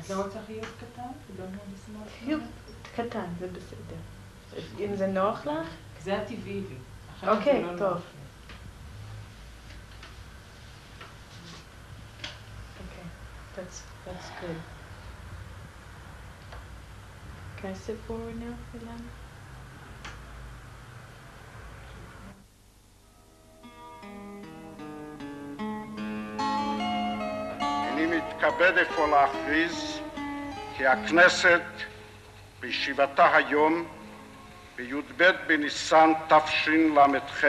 אתה רוצה חיוך קטן? לא מאוד לשמאל? חיוך קטן, זה בסדר. אם זה נוח לך? זה הטבעי לי. אוקיי, טוב. That's good. Can I sit forward now, Ilan? אני מתכבד אפוא להכריז כי הכנסת בישיבתה היום בי"ב בניסן תשל"ח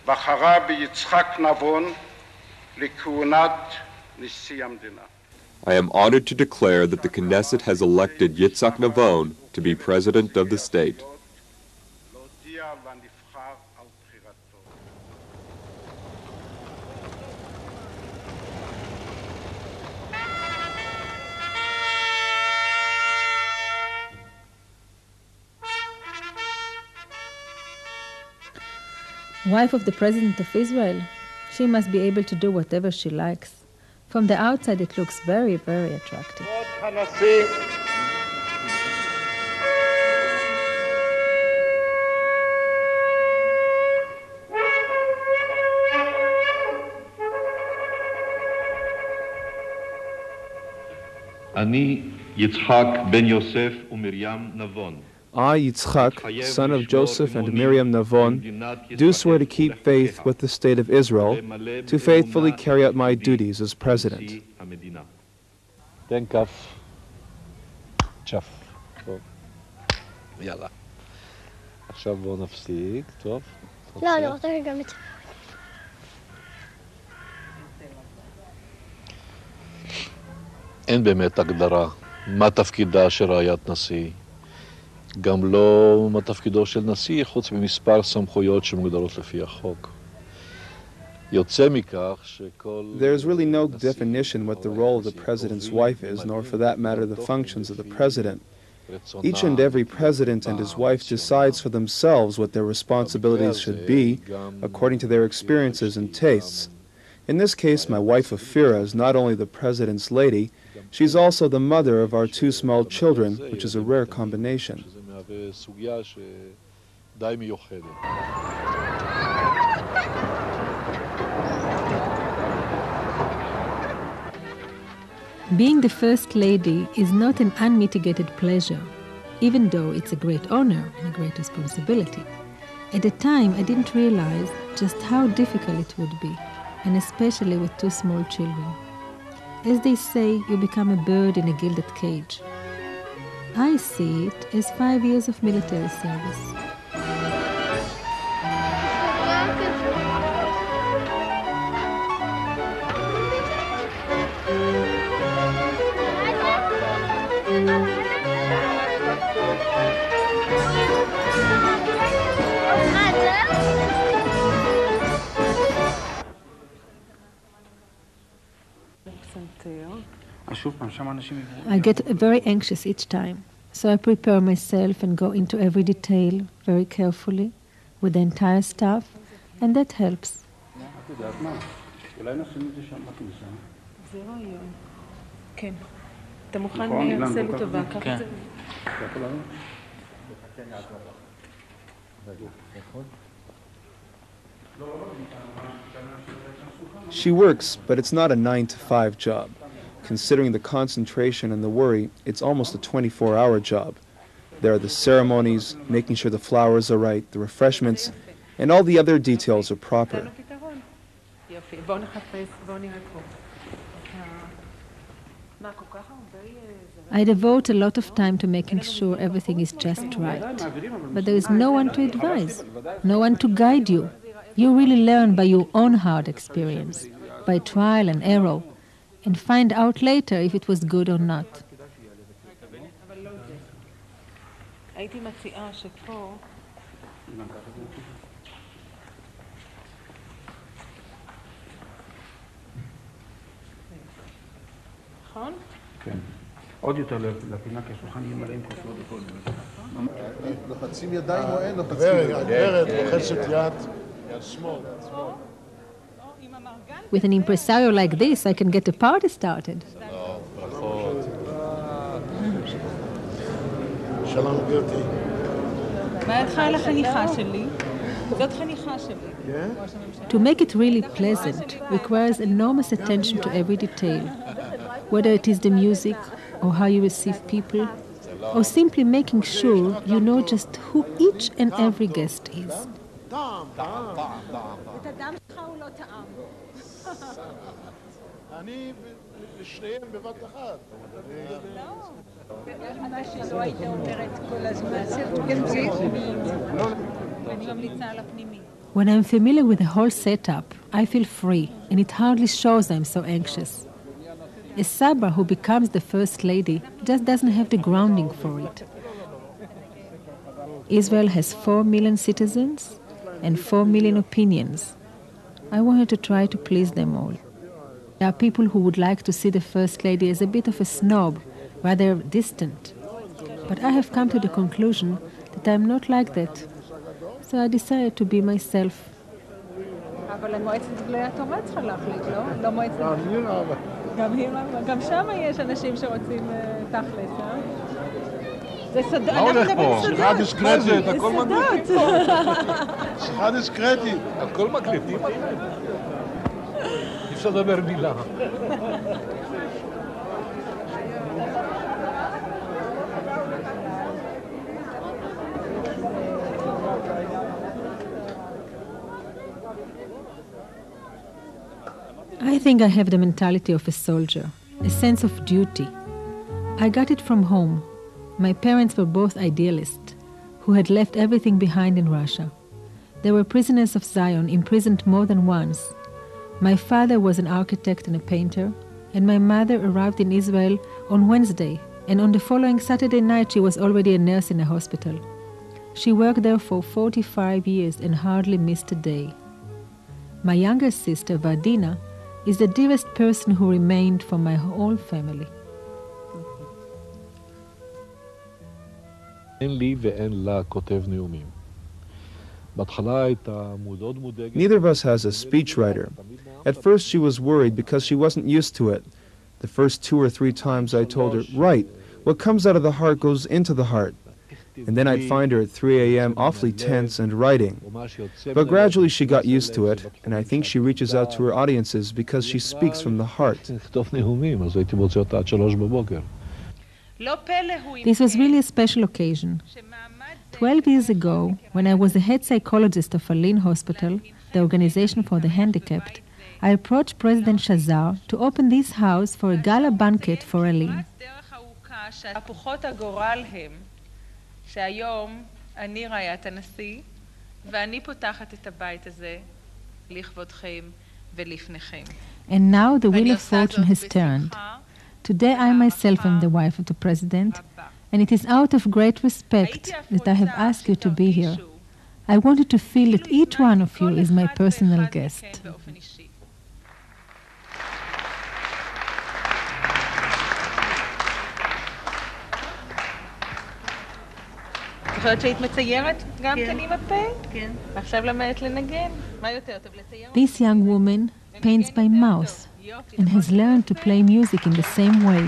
בחרה ביצחק נבון לכהונת נשיא המדינה. I am honored to declare that the Knesset has elected Yitzhak Navon to be President of the state. Wife of the President of Israel, she must be able to do whatever she likes. From the outside it looks very, very attractive. אני יצחק בן יוסף ומרים נבון. I, Yitzchak, son of Joseph and Miriam Navon, do swear to keep faith with the state of Israel, to faithfully carry out my duties as president. תן כף. צ'ף. טוב. יאללה. עכשיו בואו נפסיק. טוב. לא, אני רוצה גם את... אין באמת הגדרה מה תפקידה של רעיית נשיא. גם לא מה תפקידו של נשיא, חוץ ממספר סמכויות שמוגדרות לפי החוק. יוצא מכך שכל... There's really no definition what the role of the president's wife is, nor for that matter the functions of the president. Each and every president and his wife decides for themselves what their responsibilities should be, according to their experiences and tastes. In this case, my wife Ofiira is not only the president's lady, she's also the mother of our two small children, which is a rare combination. Being the First Lady is not an unmitigated pleasure, even though it's a great honor and a great responsibility. At the time, I didn't realize just how difficult it would be, and especially with two small children. As they say, you become a bird in a gilded cage. I see it as 5 years of military service. I get very anxious each time, so I prepare myself and go into every detail very carefully with the entire staff, and that helps. She works, but it's not a 9-to-5 job. Considering the concentration and the worry, it's almost a 24-hour job. There are the ceremonies, making sure the flowers are right, the refreshments, and all the other details are proper. I devote a lot of time to making sure everything is just right. But there is no one to advise, no one to guide you. You really learn by your own hard experience, by trial and error, and find out later if it was good or not. עוד יותר לפינה, כי השולחן יהיה מלא עם כוסות וכל זה. לוחצים ידיים או אין לוחצים ידיים? הגברת לוחצת יד שמאל. With an impresario like this, I can get a party started. ברכות. שלום גברתי. מה איתך על החניכה שלי? זאת חניכה שלי. כן? To make it really pleasant requires enormous attention to every detail, whether it is the music or how you receive people, or simply making sure you know just who each and every guest is. את הדם שלך הוא לא טעם. אני לשניהם בבת אחת. מה שלא היית אומרת כל הזמן. אני ממליצה על הפנימי. When I'm familiar with the whole setup, I feel free, and it hardly shows I'm so anxious. A Saba who becomes the first lady just doesn't have the grounding for it. Israel has 4 million citizens and 4 million opinions. I wanted to try to please them all. There are people who would like to see the first lady as a bit of a snob, rather distant. But I have come to the conclusion that I'm not like that. So I decided to be myself. אבל למועצת גלי התורה צריכה להחליט, לא? לא מועצת... גם היא רבה. גם שם יש אנשים שרוצים תכלס, אה? זה סודות. מה הולך פה? שיחה דיסקרטית, הכל מקליטים. שיחה דיסקרטית. הכל מקליטים? אי אפשר לדבר מילה. I think I have the mentality of a soldier, a sense of duty. I got it from home. My parents were both idealists, who had left everything behind in Russia. They were prisoners of Zion, imprisoned more than once. My father was an architect and a painter, and my mother arrived in Israel on Wednesday, and on the following Saturday night she was already a nurse in a hospital. She worked there for 45 years and hardly missed a day. My younger sister, Vadina, is the dearest person who remained from my whole family. אין לי ואין לה כותב נאומים. בהתחלה הייתה מאוד מודאגת. Neither of us has a speechwriter. At first she was worried because she wasn't used to it. The first 2 or 3 times I told her, "Write. What comes out of the heart goes into the heart." And then I'd find her at 3 a.m. awfully tense and writing. But gradually she got used to it, and I think she reaches out to her audiences because she speaks from the heart. This was really a special occasion. 12 years ago, when I was the head psychologist of Alin Hospital, the organization for the handicapped, I approached President Shazar to open this house for a gala banquet for Alin. שהיום אני רעיית הנשיא, ואני פותחת את הבית הזה לכבודכם ולפניכם. And now the wheel of fortune has turned. Today I myself am the wife of the president, and it is out of great respect that I have asked you to be here. I wanted to feel that each one of you is my personal guest. זוכרת שהיית מציירת גם כן עם הפה? כן. עכשיו למדת לנגן. מה יותר טוב לצייר? This young woman paints by mouth and has learned to play music in the same way.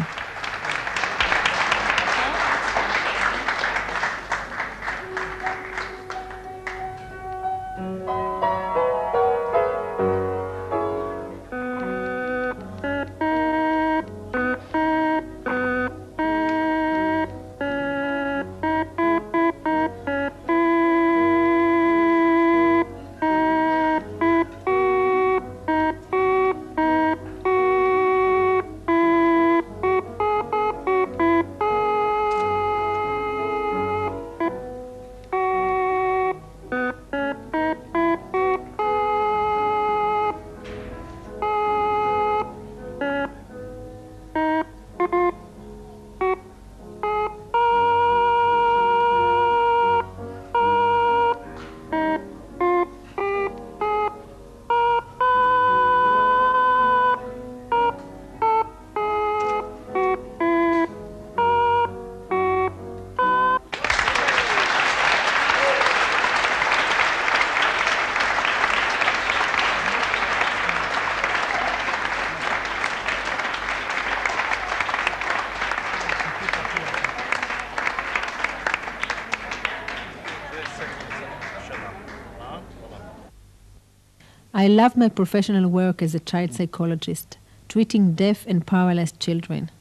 I love my professional work as a child psychologist, treating deaf and paralyzed children.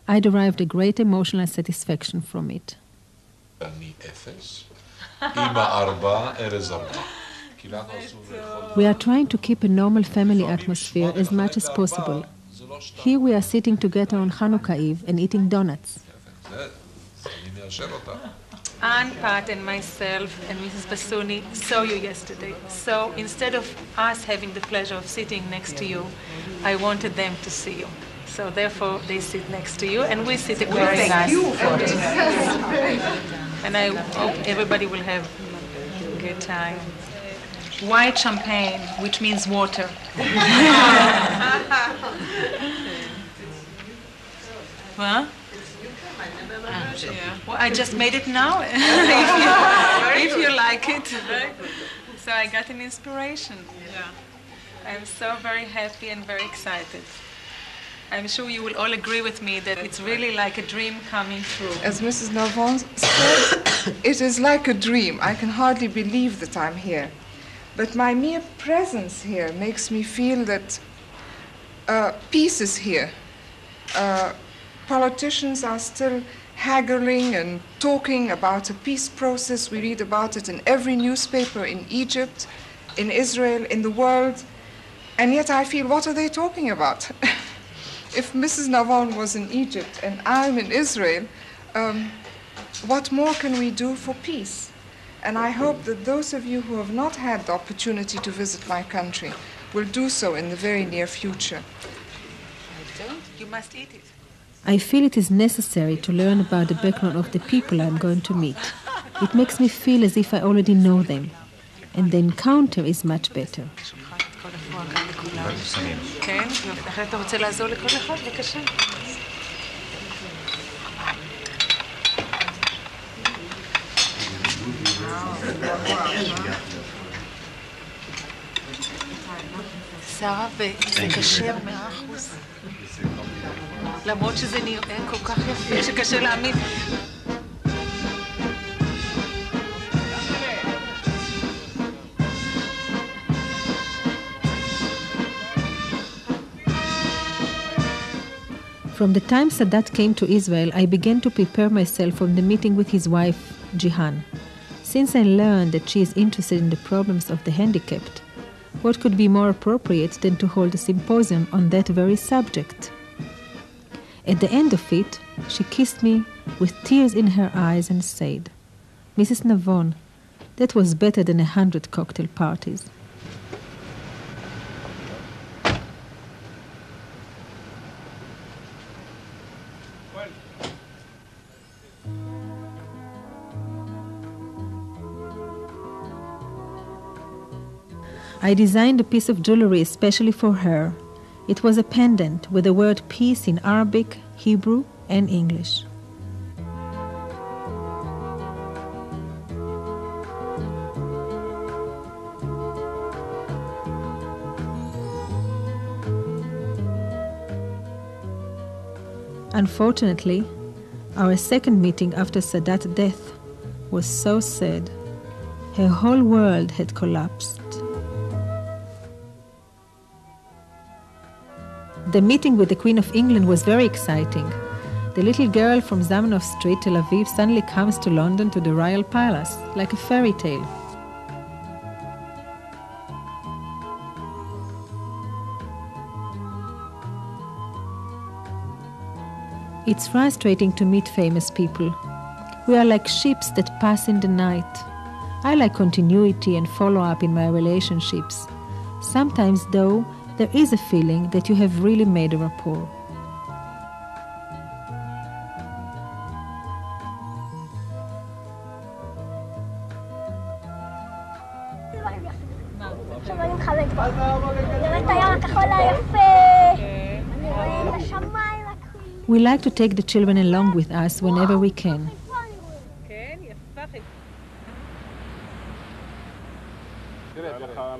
I derived a great emotional satisfaction from it. We are trying to keep a normal family atmosphere as much as possible. Here we are sitting together on Hanukkah Eve and eating donuts. Anne, Pat, and myself and Mrs. Basuni saw you yesterday. So instead of us having the pleasure of sitting next to you, I wanted them to see you. So therefore, they sit next to you, and we sit across. Thank you for it. And I hope everybody will have a good time. White champagne, which means water. Huh? Well, I just made it now, if you like it. So I got an inspiration. I'm so very happy and very excited. I'm sure you will all agree with me that it's really like a dream coming true. As Mrs. Navon said, it is like a dream. I can hardly believe that I'm here. But my mere presence here makes me feel that peace is here. Politicians are still haggling and talking about a peace process. We read about it in every newspaper in Egypt, in Israel, in the world. And yet I feel, what are they talking about? If Mrs. Navon was in Egypt and I'm in Israel, what more can we do for peace? And I hope that those of you who have not had the opportunity to visit my country will do so in the very near future. You must eat it. I feel it is necessary to learn about the background of the people I'm going to meet. It makes me feel as if I already know them, and the encounter is much better. כן, אתה רוצה לעזור לכל אחד? בבקשה. שרה, וזה כשר 100%. למרות שזה נראה כל כך יפה שקשה להאמין. From the time Sadat came to Israel, I began to prepare myself for the meeting with his wife, Jihan. Since I learned that she is interested in the problems of the handicapped, what could be more appropriate than to hold a symposium on that very subject? At the end of it, she kissed me with tears in her eyes and said, "Mrs. Navon, that was better than 100 cocktail parties." I designed a piece of jewelry especially for her. It was a pendant with the word peace in Arabic, Hebrew, and English. Unfortunately, our second meeting after Sadat's death was so sad. Her whole world had collapsed. The meeting with the Queen of England was very exciting. The little girl from Zamenhof Street, Tel Aviv, suddenly comes to London to the Royal Palace, like a fairy tale. It's frustrating to meet famous people. We are like ships that pass in the night. I like continuity and follow-up in my relationships. Sometimes, though, there is a feeling that you have really made a rapport. We like to take the children along with us whenever we can.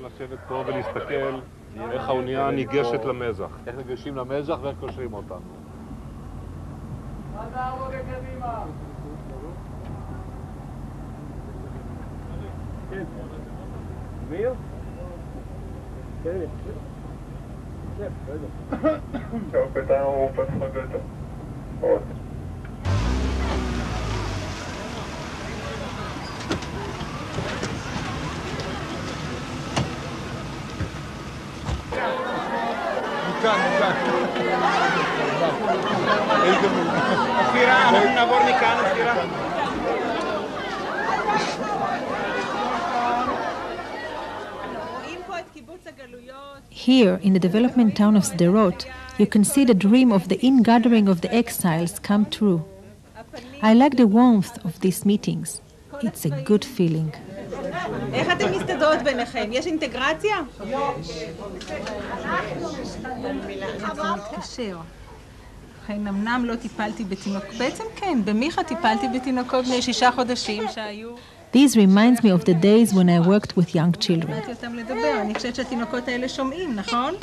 לשבת פה ולהסתכל איך האונייה ניגשת למזח. איך ניגשים למזח ואיך קושרים אותנו. מיר? אופירה, אנחנו נעבור מכאן, אופירה. Here, in the development town of Sderot, you can see the dream of the ingathering of the exiles come true. I like the warmth of these meetings. It's a good feeling. איך אתם מסתדרות ביניכם? יש אינטגרציה? זה מתקשר. לכן אמנם לא טיפלתי בתינוק, בעצם כן, במיכה טיפלתי בתינוקות בני 6 חודשים שהיו... This reminds me of the days when I worked with young children. נתתי אותם לדבר, אני חושבת שהתינוקות האלה שומעים, נכון?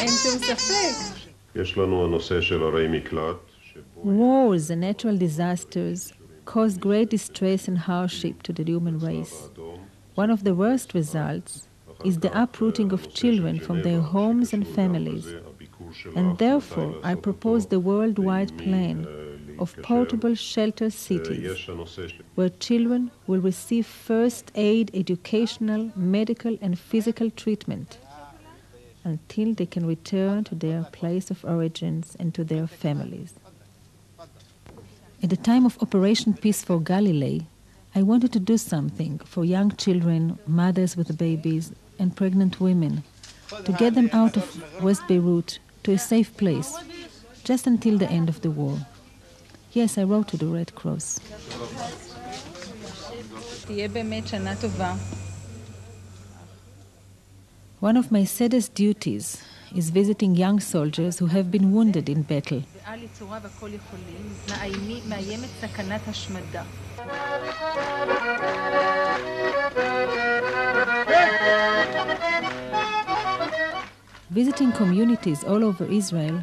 אין שום ספק. יש לנו הנושא של ערי מקלט. Wars and natural disasters cause great distress and hardship to the human race. One of the worst results is the uprooting of children from their homes and families. And therefore, I propose the worldwide plan of portable shelter cities, where children will receive first aid, educational, medical, and physical treatment until they can return to their place of origins and to their families. At the time of Operation Peace for Galilee, I wanted to do something for young children, mothers with babies, and pregnant women, to get them out of West Beirut to a safe place, just until the end of the war. Yes, I wrote to the Red Cross. תהיה באמת שנה טובה. One of my saddest duties is visiting young soldiers who have been wounded in battle. Visiting communities all over Israel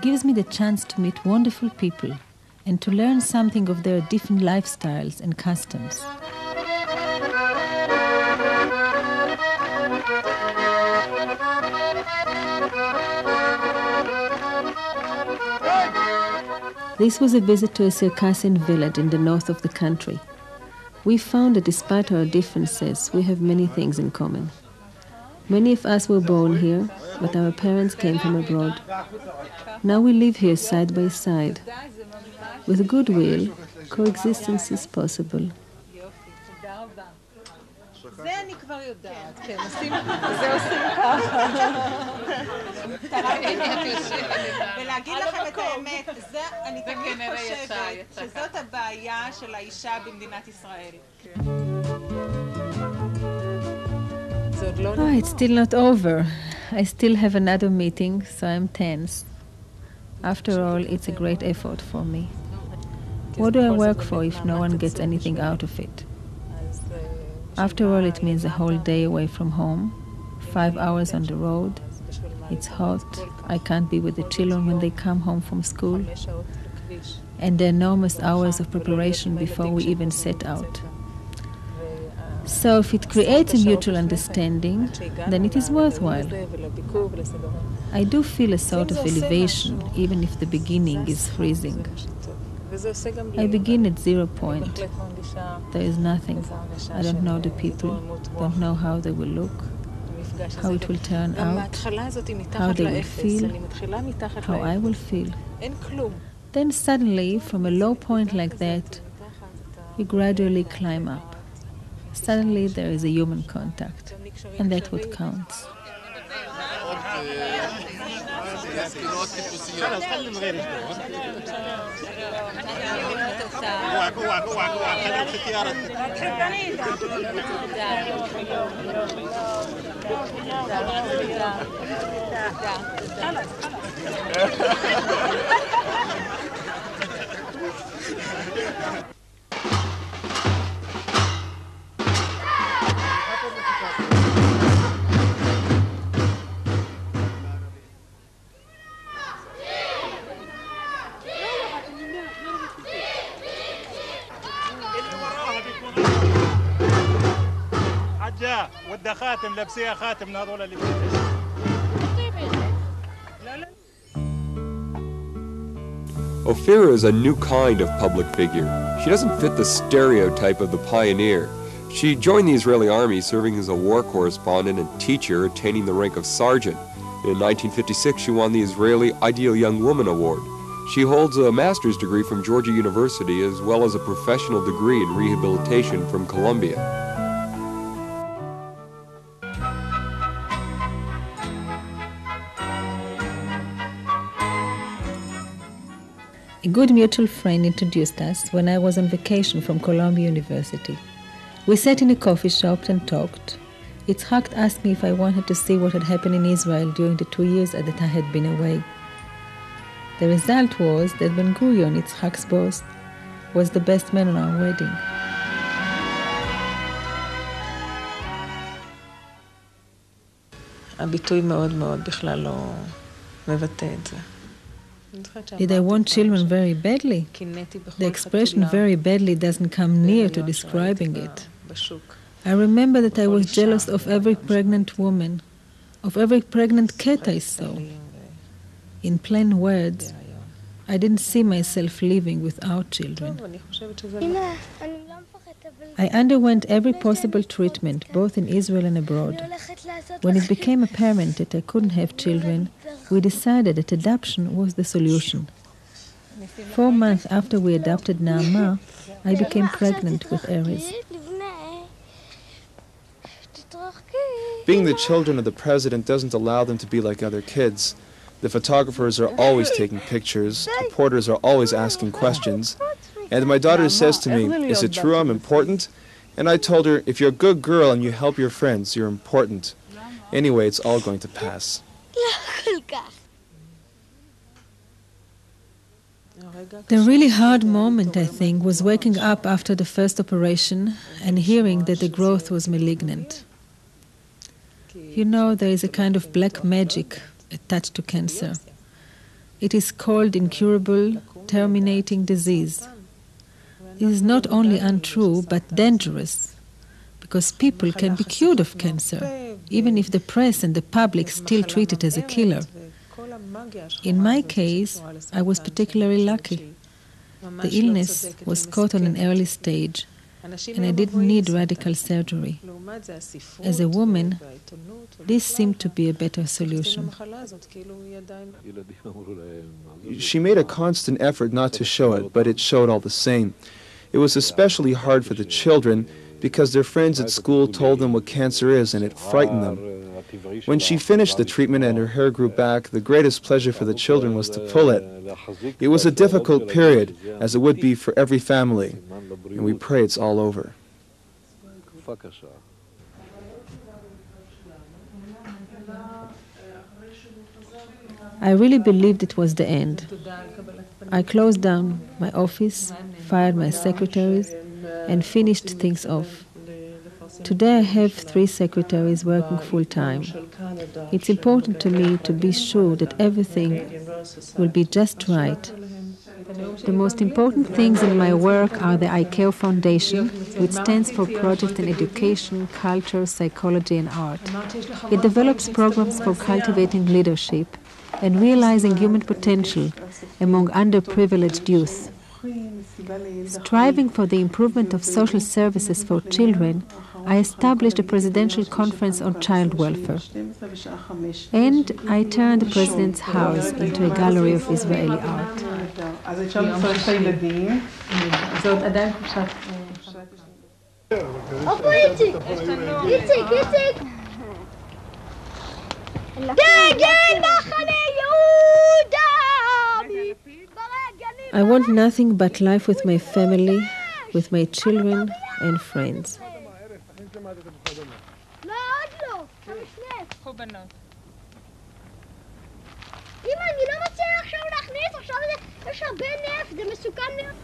gives me the chance to meet wonderful people and to learn something of their different lifestyles and customs. This was a visit to a Circassian village in the north of the country. We found that despite our differences, we have many things in common. Many of us were born here, but our parents came from abroad. Now we live here side by side. With goodwill, coexistence is possible. זה אני כבר יודעת, כן, זה עושים ככה. ולהגיד לכם את האמת, אני תמיד חושבת שזאת הבעיה של האישה במדינת ישראל. Oh, it's still not over. I still have another meeting, so I'm tense. After all, it's a great effort for me. What do I work for if no one gets anything out of it? After all, it means a whole day away from home, 5 hours on the road. It's hot. I can't be with the children when they come home from school. And the enormous hours of preparation before we even set out. So if it creates a mutual understanding, then it is worthwhile. I do feel a sort of elevation, even if the beginning is freezing. I begin at 0 point. There is nothing. I don't know the people, don't know how they will look, how it will turn out, how they will feel, how I will feel. Then suddenly, from a low point like that, you gradually climb up. Suddenly there is a human contact, and that's what counts. Ophira is a new kind of public figure. She doesn't fit the stereotype of the pioneer. She joined the Israeli army serving as a war correspondent and teacher, attaining the rank of sergeant. In 1956, she won the Israeli Ideal Young Woman Award. She holds a master's degree from Georgia University as well as a professional degree in rehabilitation from Columbia. A good mutual friend introduced us when I was on vacation from Columbia University. We sat in a coffee shop and talked. Yitzhak asked me if I wanted to see what had happened in Israel during the 2 years that I had been away. The result was that Ben-Gurion, Yitzhak's boss, was the best man on our wedding. הביטוי מאוד מאוד בכלל לא מבטא את זה. Did I want children very badly? The expression very badly doesn't come near to describing it. I remember that I was jealous of every pregnant woman, of every pregnant cat I saw. In plain words, I didn't see myself living without children. I underwent every possible treatment, both in Israel and abroad. When it became apparent that I couldn't have children, we decided that adoption was the solution. 4 months after we adopted Naama, I became pregnant with Aries. Being the children of the president doesn't allow them to be like other kids. The photographers are always taking pictures, reporters are always asking questions, and my daughter says to me, "Is it true I'm important?" And I told her, if you're a good girl and you help your friends, you're important. Anyway, it's all going to pass. The really hard moment, I think, was waking up after the first operation and hearing that the growth was malignant. You know, there is a kind of black magic attached to cancer. It is called incurable, terminating disease. This is not only untrue, but dangerous, because people can be cured of cancer, even if the press and the public still treat it as a killer. In my case, I was particularly lucky. The illness was caught on an early stage, and I didn't need radical surgery. As a woman, this seemed to be a better solution. She made a constant effort not to show it, but it showed all the same. It was especially hard for the children because their friends at school told them what cancer is, and it frightened them. When she finished the treatment and her hair grew back, the greatest pleasure for the children was to pull it. It was a difficult period, as it would be for every family, and we pray it's all over. I really believed it was the end. I closed down my office, fired my secretaries, and finished things off. Today I have 3 secretaries working full-time. It's important to me to be sure that everything will be just right. The most important things in my work are the ICAO Foundation, which stands for Project in Education, Culture, Psychology and Art. It develops programs for cultivating leadership and realizing human potential among underprivileged youth. Striving for the improvement of social services for children, I established a presidential conference on child welfare. And I turned the president's house into a gallery of Israeli art. I want nothing but life with my family, with my children and friends. אמא, אני לא רוצה עכשיו להכניס, עכשיו יש הרבה נפט, זה מסוכן מאוד.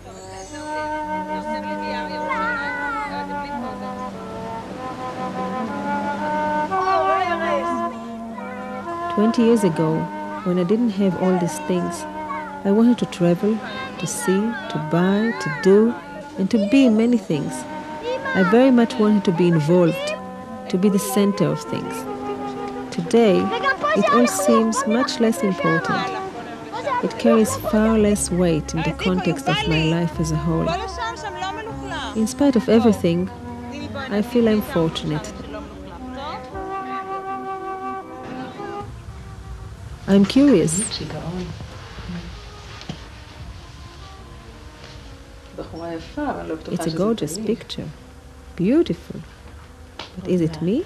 20 years ago, when I didn't have all these things, I wanted to travel, to see, to buy, to do, and to be many things. I very much wanted to be involved, to be the center of things. Today, it all seems much less important. It carries far less weight in the context of my life as a whole. In spite of everything, I feel I'm fortunate. I'm curious. It's a gorgeous picture. Beautiful. But is it me?